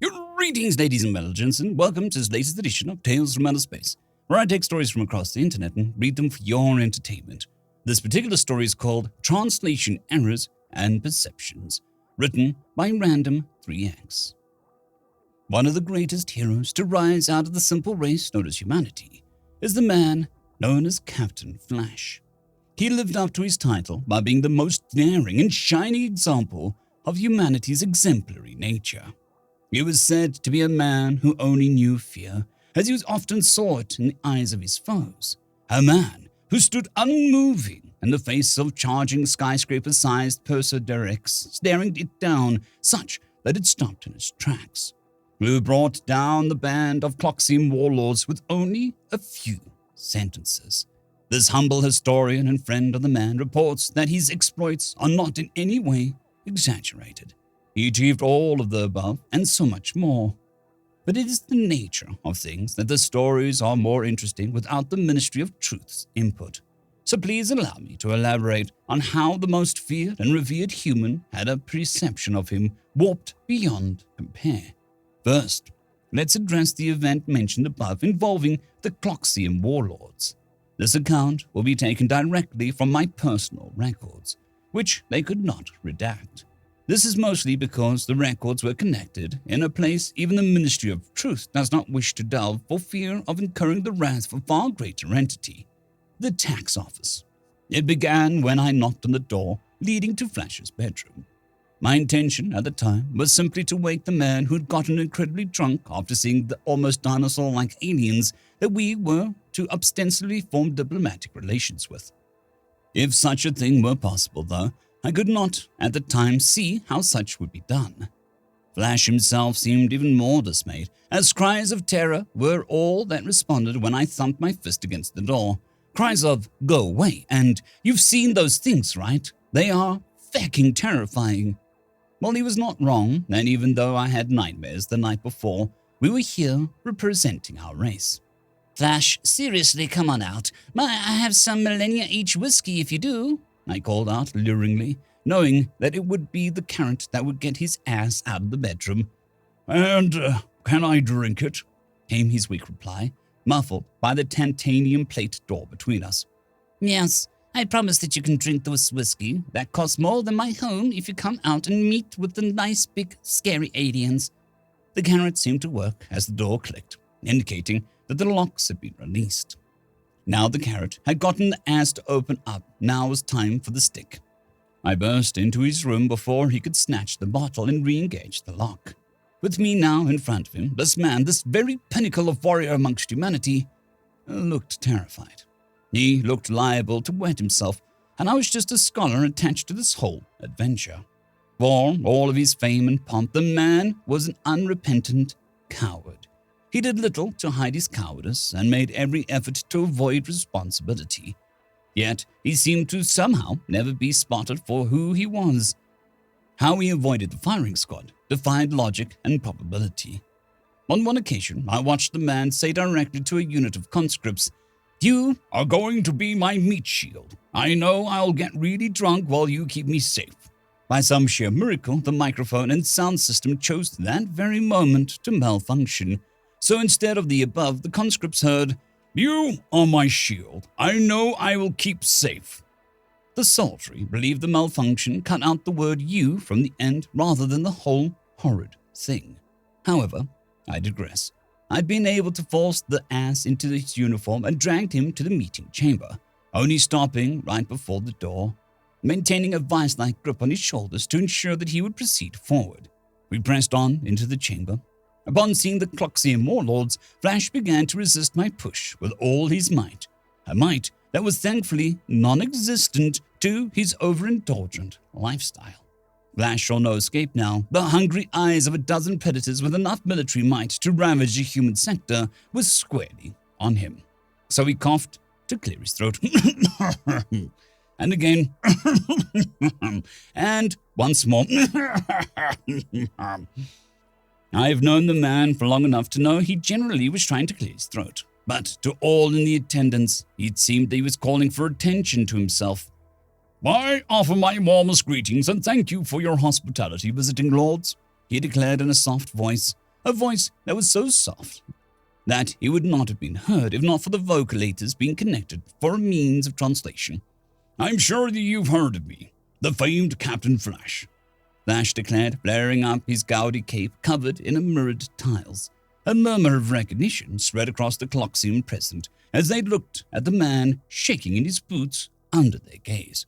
Greetings, ladies and gentlemen, and welcome to this latest edition of Tales from Outer Space, where I take stories from across the internet and read them for your entertainment. This particular story is called Translation Errors and Perceptions, written by Random 3X. One of the greatest heroes to rise out of the simple race known as humanity is the man known as Captain Flash. He lived up to his title by being the most daring and shining example of humanity's exemplary nature. He was said to be a man who only knew fear, as he often saw it in the eyes of his foes. A man who stood unmoving in the face of charging skyscraper-sized Perseverix, staring it down such that it stopped in its tracks. Who brought down the band of Cloxian warlords with only a few sentences. This humble historian and friend of the man reports that his exploits are not in any way exaggerated. He achieved all of the above and so much more. But it is the nature of things that the stories are more interesting without the Ministry of Truth's input. So please allow me to elaborate on how the most feared and revered human had a perception of him warped beyond compare. First, let's address the event mentioned above involving the Cloxian warlords. This account will be taken directly from my personal records, which they could not redact. This is mostly because the records were connected in a place even the Ministry of Truth does not wish to delve for fear of incurring the wrath of a far greater entity, the tax office. It began when I knocked on the door leading to Flash's bedroom. My intention at the time was simply to wake the man who had gotten incredibly drunk after seeing the almost dinosaur-like aliens that we were to ostensibly form diplomatic relations with. If such a thing were possible, though, I could not, at the time, see how such would be done. Flash himself seemed even more dismayed, as cries of terror were all that responded when I thumped my fist against the door. Cries of, "Go away," and "You've seen those things, right? They are fecking terrifying." Well, he was not wrong, and even though I had nightmares the night before, we were here representing our race. "Flash, seriously, come on out. I have some millennia each whiskey if you do," I called out luringly, knowing that it would be the carrot that would get his ass out of the bedroom. "And can I drink it?" came his weak reply, muffled by the titanium plate door between us. "Yes, I promise that you can drink this whiskey. That costs more than my home if you come out and meet with the nice big scary aliens." The carrot seemed to work as the door clicked, indicating that the locks had been released. Now the carrot had gotten the ass to open up, now was time for the stick. I burst into his room before he could snatch the bottle and re-engage the lock. With me now in front of him, this man, this very pinnacle of warrior amongst humanity, looked terrified. He looked liable to wet himself, and I was just a scholar attached to this whole adventure. For all of his fame and pomp, the man was an unrepentant coward. He did little to hide his cowardice and made every effort to avoid responsibility. Yet he seemed to somehow never be spotted for who he was. How he avoided the firing squad defied logic and probability. On one occasion, I watched the man say directly to a unit of conscripts, "You are going to be my meat shield. I know I'll get really drunk while you keep me safe." By some sheer miracle, the microphone and sound system chose that very moment to malfunction. So instead of the above, the conscripts heard, "You are my shield. I know I will keep safe." The soldiery believed the malfunction cut out the word "you" from the end rather than the whole horrid thing. However, I digress. I'd been able to force the ass into his uniform and dragged him to the meeting chamber, only stopping right before the door, maintaining a vice-like grip on his shoulders to ensure that he would proceed forward. We pressed on into the chamber. Upon seeing the Cloxian warlords, Flash began to resist my push with all his might, a might that was thankfully non-existent to his overindulgent lifestyle. Flash saw no escape now. The hungry eyes of a dozen predators with enough military might to ravage the human sector was squarely on him. So he coughed to clear his throat. And again, and once more. I've known the man for long enough to know he generally was trying to clear his throat. But to all in the attendance, it seemed that he was calling for attention to himself. "I offer my warmest greetings and thank you for your hospitality, visiting lords," he declared in a soft voice, a voice that was so soft that it would not have been heard if not for the vocalators being connected for a means of translation. "I'm sure that you've heard of me, the famed Captain Flash," Flash declared, flaring up his gaudy cape covered in mirrored tiles. A murmur of recognition spread across the Cloxium present as they looked at the man shaking in his boots under their gaze.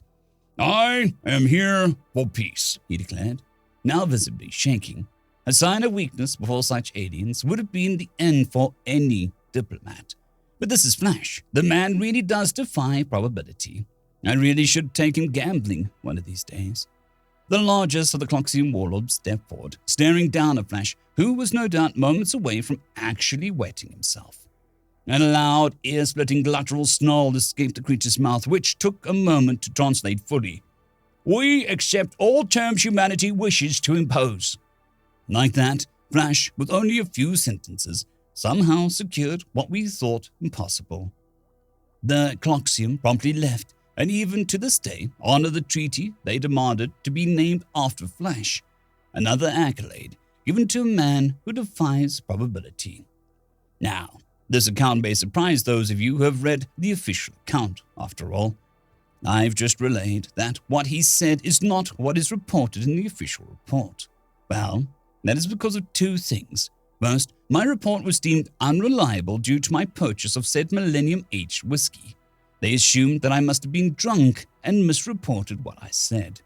"I am here for peace," he declared, now visibly shaking. A sign of weakness before such aliens would have been the end for any diplomat. But this is Flash. The man really does defy probability. I really should take him gambling one of these days. The largest of the Cloxium warlords stepped forward, staring down at Flash, who was no doubt moments away from actually wetting himself. A loud, ear-splitting guttural snarl escaped the creature's mouth, which took a moment to translate fully. "We accept all terms humanity wishes to impose." Like that, Flash, with only a few sentences, somehow secured what we thought impossible. The Cloxium promptly left, and even to this day honor the treaty they demanded to be named after Flash, another accolade given to a man who defies probability. Now, this account may surprise those of you who have read the official account, after all. I've just relayed that what he said is not what is reported in the official report. Well, that is because of two things. First, my report was deemed unreliable due to my purchase of said Millennium-aged whiskey. They assumed that I must have been drunk and misreported what I said.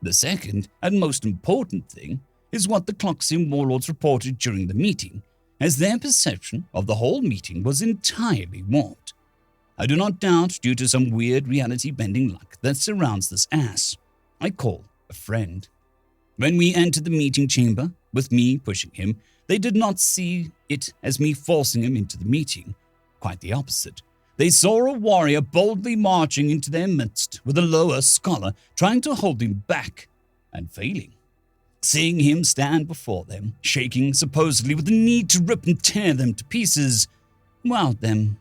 The second and most important thing is what the Cloxium warlords reported during the meeting, as their perception of the whole meeting was entirely warped. I do not doubt due to some weird reality-bending luck that surrounds this ass I call a friend. When we entered the meeting chamber, with me pushing him, they did not see it as me forcing him into the meeting. Quite the opposite. They saw a warrior boldly marching into their midst with a lower scholar trying to hold him back and failing. Seeing him stand before them, shaking supposedly with the need to rip and tear them to pieces, wowed them.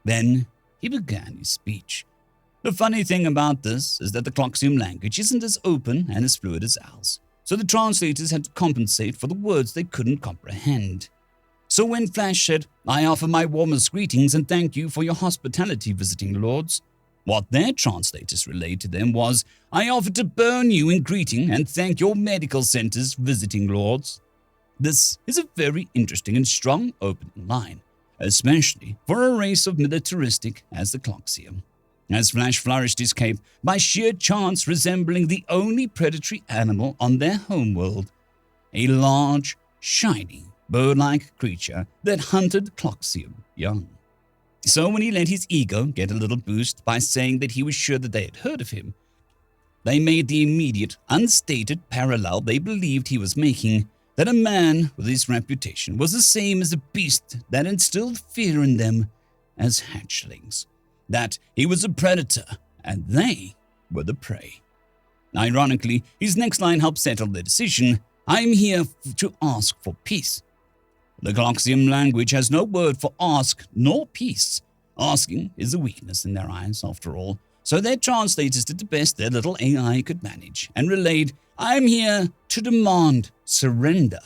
Then he began his speech. The funny thing about this is that the Cloxium language isn't as open and as fluid as ours, so the translators had to compensate for the words they couldn't comprehend. So when Flash said, "I offer my warmest greetings and thank you for your hospitality, visiting lords," what their translators relayed to them was, "I offer to burn you in greeting and thank your medical centers, visiting lords." This is a very interesting and strong opening line, especially for a race of militaristic as the Cloxium. As Flash flourished his cape, by sheer chance resembling the only predatory animal on their homeworld, a large, shiny, bird-like creature that hunted Cloxium young. So when he let his ego get a little boost by saying that he was sure that they had heard of him, they made the immediate, unstated parallel they believed he was making, that a man with his reputation was the same as a beast that instilled fear in them as hatchlings, that he was a predator and they were the prey. Ironically, his next line helped settle the decision, "I'm here to ask for peace." The Cloxium language has no word for ask nor peace. Asking is a weakness in their eyes, after all, so their translators did the best their little AI could manage and relayed, "I'm here to demand surrender."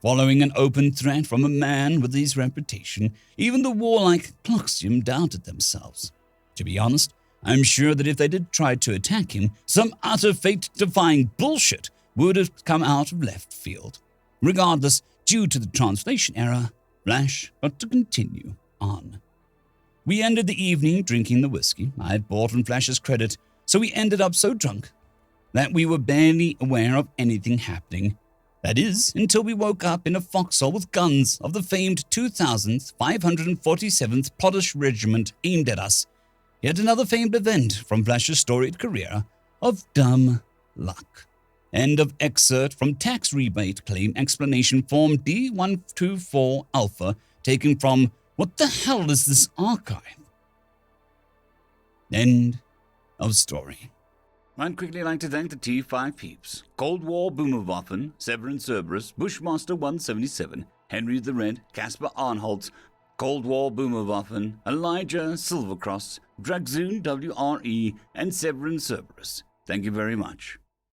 Following an open threat from a man with his reputation, even the warlike Cloxium doubted themselves. To be honest, I'm sure that if they did try to attack him, some utter fate-defying bullshit would have come out of left field. Regardless, due to the translation error, Flash got to continue on. We ended the evening drinking the whiskey I had bought on Flash's credit, so we ended up so drunk that we were barely aware of anything happening. That is, until we woke up in a foxhole with guns of the famed 2,547th Polish Regiment aimed at us. Yet another famed event from Flash's storied career of dumb luck. End of excerpt from Tax Rebate Claim Explanation Form D124 Alpha, taken from What the Hell is This Archive? End of story. I'd quickly like to thank the T5 peeps: Cold War Boomerwaffen, Severin Cerberus, Bushmaster 177, Henry the Red, Caspar Arnholtz, Cold War Boomerwaffen, Elijah Silvercross, Dragzoon WRE, and Severin Cerberus. Thank you very much.